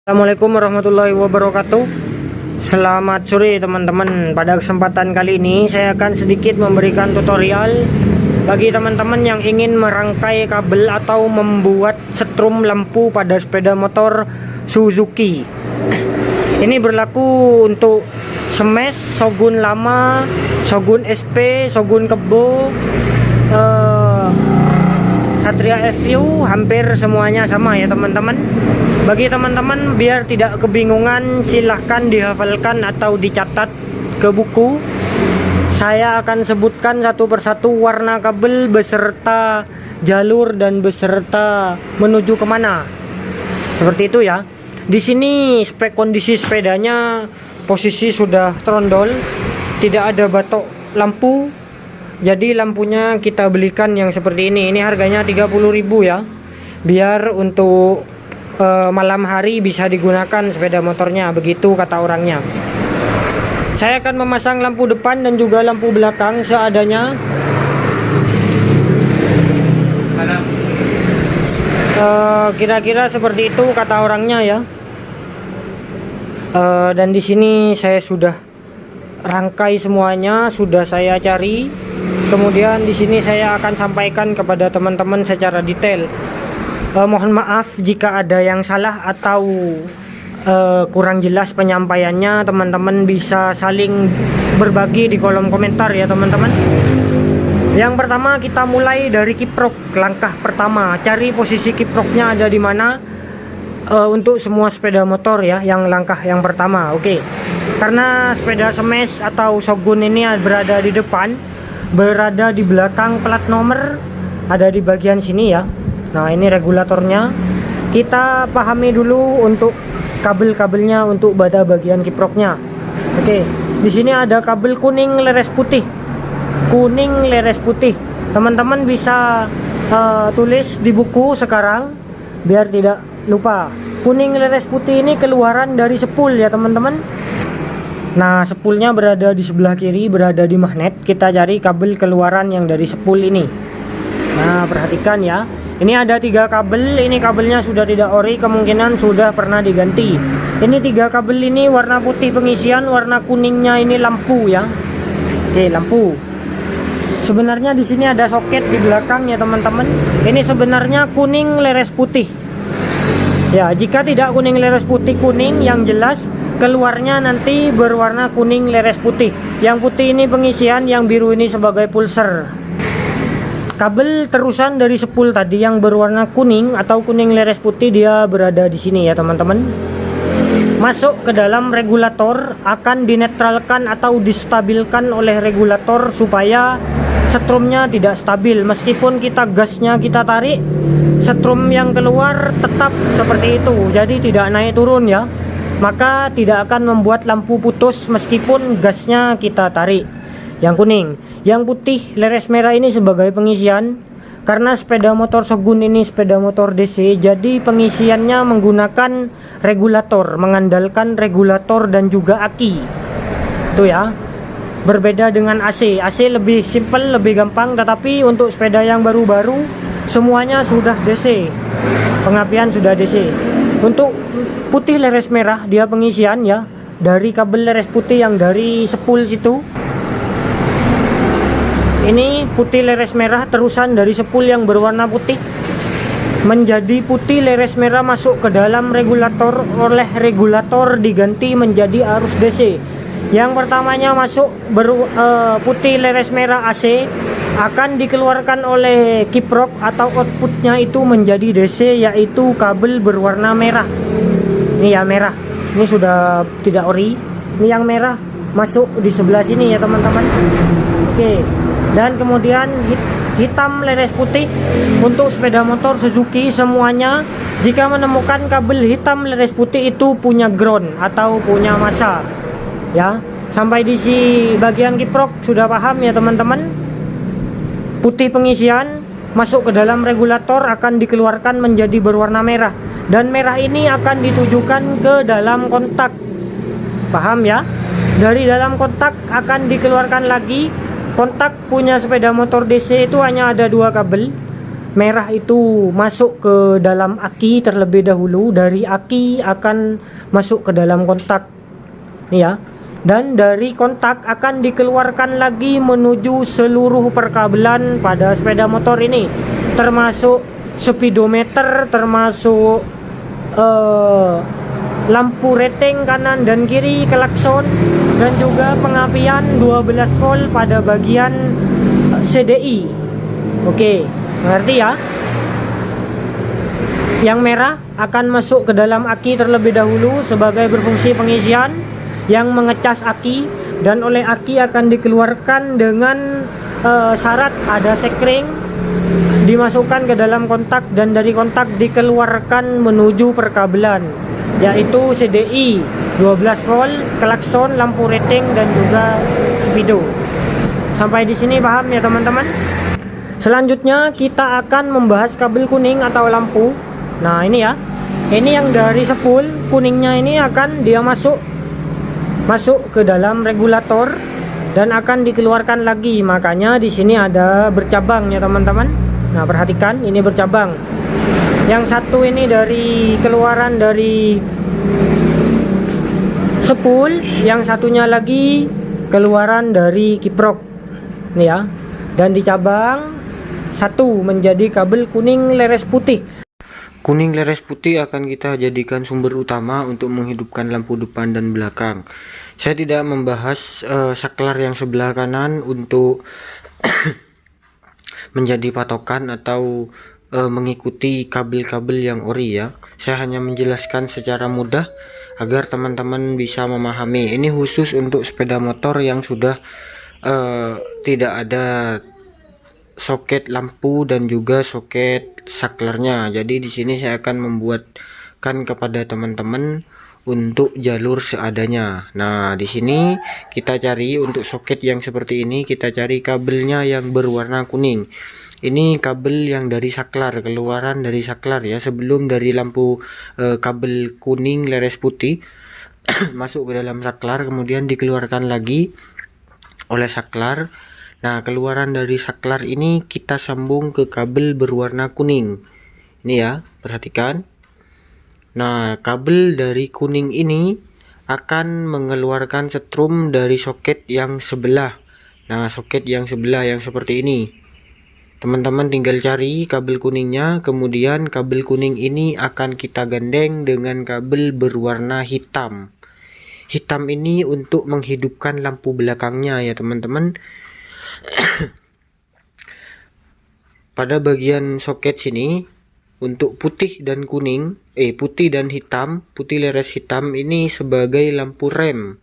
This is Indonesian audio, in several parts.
Assalamualaikum warahmatullahi wabarakatuh. Selamat sore teman-teman. Pada kesempatan kali ini saya akan sedikit memberikan tutorial bagi teman-teman yang ingin merangkai kabel atau membuat setrum lampu pada sepeda motor Suzuki. Ini berlaku untuk Smash, Shogun lama, Shogun SP, Shogun Kebo, Satria FU, hampir semuanya sama ya teman-teman. Bagi teman-teman biar tidak kebingungan, silahkan dihafalkan atau dicatat ke buku. Saya akan sebutkan satu persatu warna kabel beserta jalur dan beserta menuju kemana. Seperti itu ya. Di sini spek kondisi sepedanya, posisi sudah trondol, tidak ada batok lampu. Jadi lampunya kita belikan yang seperti ini. Ini harganya 30.000 ya. Biar untuk malam hari bisa digunakan sepeda motornya, begitu kata orangnya. Saya akan memasang lampu depan dan juga lampu belakang seadanya. Kira-kira seperti itu kata orangnya ya. Dan di sini saya sudah rangkai semuanya, sudah saya cari. Kemudian di sini saya akan sampaikan kepada teman-teman secara detail. Mohon maaf jika ada yang salah atau kurang jelas penyampaiannya. Teman-teman bisa saling berbagi di kolom komentar ya teman-teman. Yang pertama kita mulai dari kiprok. Langkah pertama, cari posisi kiproknya ada di mana untuk semua sepeda motor ya. Yang langkah yang pertama, oke. Karena sepeda Smash atau Shogun ini berada di depan, berada di belakang plat nomor, ada di bagian sini ya. Nah, ini regulatornya. Kita pahami dulu untuk kabel-kabelnya untuk pada bagian kiproknya. Oke, di sini ada kabel kuning leres putih. Kuning leres putih. Teman-teman bisa tulis di buku sekarang biar tidak lupa. Kuning leres putih ini keluaran dari spool ya teman-teman. Nah, spoolnya berada di sebelah kiri, berada di magnet. Kita cari kabel keluaran yang dari spool ini. Nah, perhatikan ya. Ini ada 3 kabel, ini kabelnya sudah tidak ori, kemungkinan sudah pernah diganti. Ini 3 kabel ini warna putih pengisian, warna kuningnya ini lampu ya. Oke, lampu. Sebenarnya di sini ada soket di belakang ya teman-teman. Ini sebenarnya kuning leres putih. Ya, jika tidak kuning leres putih, kuning yang jelas keluarnya nanti berwarna kuning leres putih. Yang putih ini pengisian, yang biru ini sebagai pulser. Kabel terusan dari spool tadi yang berwarna kuning atau kuning leres putih, dia berada di sini ya teman-teman. Masuk ke dalam regulator, akan dinetralkan atau distabilkan oleh regulator supaya setrumnya tidak stabil. Meskipun kita gasnya kita tarik, setrum yang keluar tetap seperti itu, jadi tidak naik turun ya. Maka tidak akan membuat lampu putus meskipun gasnya kita tarik. Yang kuning, yang putih leres merah ini sebagai pengisian. Karena sepeda motor Shogun ini sepeda motor DC, jadi pengisiannya menggunakan regulator, mengandalkan regulator dan juga aki. Itu ya. Berbeda dengan AC. AC lebih simple, lebih gampang, tetapi untuk sepeda yang baru-baru semuanya sudah DC. Pengapian sudah DC. Untuk putih leres merah, dia pengisian ya dari kabel leres putih yang dari spool situ. Ini putih leres merah terusan dari spool yang berwarna putih menjadi putih leres merah, masuk ke dalam regulator, oleh regulator diganti menjadi arus DC. Yang pertamanya masuk putih leres merah AC, akan dikeluarkan oleh kiprok atau outputnya itu menjadi DC, yaitu kabel berwarna merah. Ini ya merah, ini sudah tidak ori. Ini yang merah masuk di sebelah sini ya teman-teman. Oke. Dan kemudian hitam leres putih untuk sepeda motor Suzuki semuanya. Jika menemukan kabel hitam leres putih itu punya ground atau punya massa ya. Sampai di bagian kiprok sudah paham ya teman-teman. Putih pengisian masuk ke dalam regulator, akan dikeluarkan menjadi berwarna merah, dan merah ini akan ditujukan ke dalam kontak. Paham ya? Dari dalam kontak akan dikeluarkan lagi. Kontak punya sepeda motor DC itu hanya ada 2 kabel. merah itu masuk ke dalam aki terlebih dahulu, dari aki akan masuk ke dalam kontak nih ya, dan dari kontak akan dikeluarkan lagi menuju seluruh perkabelan pada sepeda motor ini, termasuk speedometer, termasuk lampu rating kanan dan kiri, klakson, dan juga pengapian 12 volt pada bagian CDI. Oke, mengerti ya? Yang merah akan masuk ke dalam aki terlebih dahulu sebagai berfungsi pengisian yang mengecas aki, dan oleh aki akan dikeluarkan dengan syarat ada sekring, dimasukkan ke dalam kontak, dan dari kontak dikeluarkan menuju perkabelan, yaitu CDI 12 volt, klakson, lampu rating, dan juga speedo. Sampai di sini paham ya teman-teman? Selanjutnya kita akan membahas kabel kuning atau lampu. Nah ini ya, ini yang dari spool kuningnya ini akan dia masuk ke dalam regulator dan akan dikeluarkan lagi. Makanya di sini ada bercabang ya teman-teman. Nah perhatikan, ini bercabang. Yang satu ini dari keluaran dari spool, yang satunya lagi keluaran dari kiprok nih ya, dan dicabang satu menjadi kabel kuning leres putih. Kuning leres putih akan kita jadikan sumber utama untuk menghidupkan lampu depan dan belakang. Saya tidak membahas saklar yang sebelah kanan untuk menjadi patokan atau mengikuti kabel-kabel yang ori ya. Saya hanya menjelaskan secara mudah agar teman-teman bisa memahami. Ini khusus untuk sepeda motor yang sudah tidak ada soket lampu dan juga soket saklarnya. Jadi di sini saya akan membuatkan kepada teman-teman untuk jalur seadanya. Nah, di sini kita cari untuk soket yang seperti ini, kita cari kabelnya yang berwarna kuning. Ini kabel yang dari saklar, keluaran dari saklar ya, sebelum dari lampu kabel kuning leres putih masuk ke dalam saklar, kemudian dikeluarkan lagi oleh saklar. Nah, keluaran dari saklar ini kita sambung ke kabel berwarna kuning. Ini ya, perhatikan. Nah, kabel dari kuning ini akan mengeluarkan setrum dari soket yang sebelah. Nah, soket yang sebelah yang seperti ini. Teman-teman tinggal cari kabel kuningnya, kemudian kabel kuning ini akan kita gandeng dengan kabel berwarna hitam. Hitam ini untuk menghidupkan lampu belakangnya ya teman-teman. Pada bagian soket sini untuk putih dan kuning, putih dan hitam, putih leres hitam ini sebagai lampu rem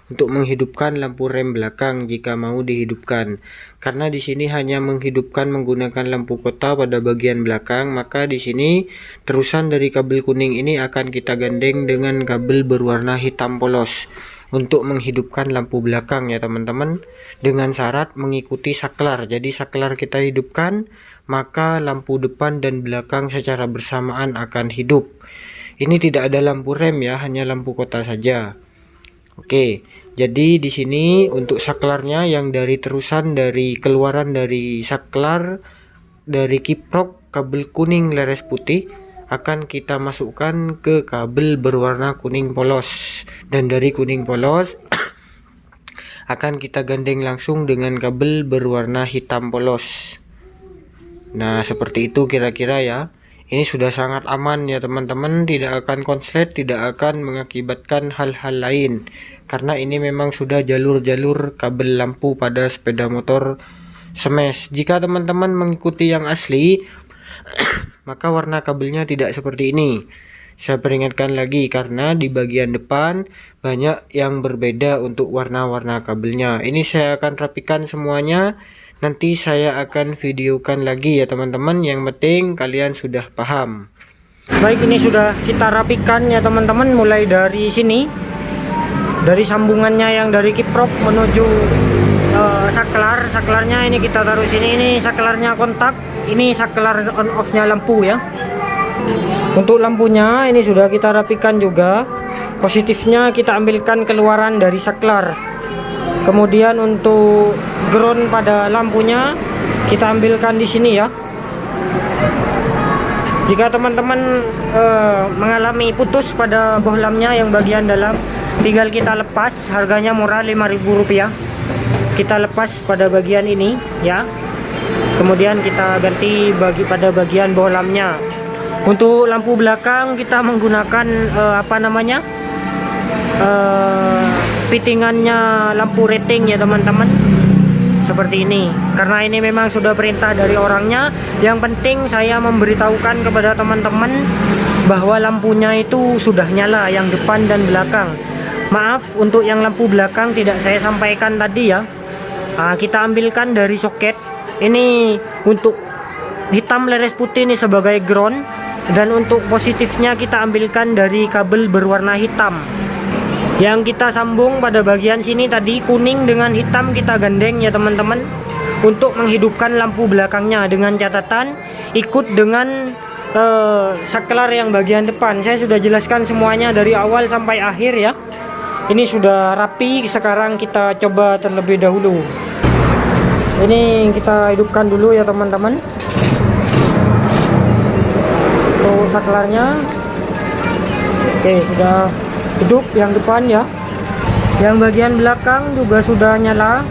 untuk menghidupkan lampu rem belakang jika mau dihidupkan. Karena di sini hanya menghidupkan menggunakan lampu kota pada bagian belakang, maka di sini terusan dari kabel kuning ini akan kita gandeng dengan kabel berwarna hitam polos untuk menghidupkan lampu belakang ya teman-teman, dengan syarat mengikuti saklar. Jadi saklar kita hidupkan, maka lampu depan dan belakang secara bersamaan akan hidup. Ini tidak ada lampu rem ya, hanya lampu kota saja. Oke, jadi di sini untuk saklarnya yang dari terusan dari keluaran dari saklar dari kiprok kabel kuning leres putih akan kita masukkan ke kabel berwarna kuning polos, dan dari kuning polos akan kita gandeng langsung dengan kabel berwarna hitam polos. Nah, seperti itu kira-kira ya. Ini sudah sangat aman ya teman-teman, tidak akan konslet, tidak akan mengakibatkan hal-hal lain, karena ini memang sudah jalur-jalur kabel lampu pada sepeda motor smash. Jika teman-teman mengikuti yang asli maka warna kabelnya tidak seperti ini. Saya peringatkan lagi karena di bagian depan banyak yang berbeda untuk warna-warna kabelnya. Ini saya akan rapikan semuanya. Nanti saya akan videokan lagi ya teman-teman. Yang penting kalian sudah paham. Baik, ini sudah kita rapikan ya teman-teman, mulai dari sini, dari sambungannya yang dari kiprok menuju saklarnya ini kita taruh sini. Ini saklarnya kontak, ini saklar on off nya lampu ya. Untuk lampunya ini sudah kita rapikan juga. Positifnya kita ambilkan keluaran dari saklar. Kemudian untuk ground pada lampunya kita ambilkan di sini ya. Jika teman-teman mengalami putus pada bohlamnya yang bagian dalam, tinggal kita lepas, harganya murah, Rp5.000. Kita lepas pada bagian ini ya, kemudian kita ganti pada bagian bohlamnya. Untuk lampu belakang kita menggunakan fittingannya lampu rating ya teman-teman, seperti ini, karena ini memang sudah perintah dari orangnya. Yang penting saya memberitahukan kepada teman-teman bahwa lampunya itu sudah nyala, yang depan dan belakang. Maaf untuk yang lampu belakang tidak saya sampaikan tadi ya. Kita ambilkan dari soket ini, untuk hitam leres putih ini sebagai ground, dan untuk positifnya kita ambilkan dari kabel berwarna hitam yang kita sambung pada bagian sini tadi. Kuning dengan hitam kita gandeng ya teman-teman, untuk menghidupkan lampu belakangnya, dengan catatan ikut dengan saklar yang bagian depan. Saya sudah jelaskan semuanya dari awal sampai akhir ya. Ini sudah rapi. Sekarang kita coba terlebih dahulu. Ini kita hidupkan dulu ya teman-teman, untuk saklarnya. Oke, sudah hidup yang depan ya. Yang bagian belakang juga sudah nyala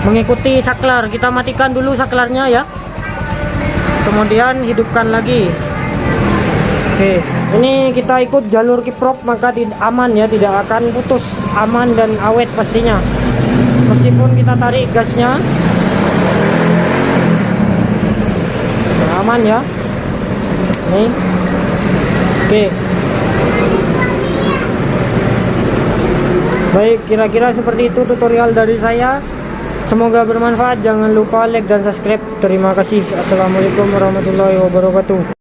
mengikuti saklar. Kita matikan dulu saklarnya ya, kemudian hidupkan lagi. Oke, ini kita ikut jalur kiprop, maka aman ya, tidak akan putus, aman dan awet pastinya. Meskipun kita tarik gasnya, aman ya. Nih, oke. Baik, kira-kira seperti itu tutorial dari saya. Semoga bermanfaat. Jangan lupa like dan subscribe. Terima kasih. Assalamualaikum warahmatullahi wabarakatuh.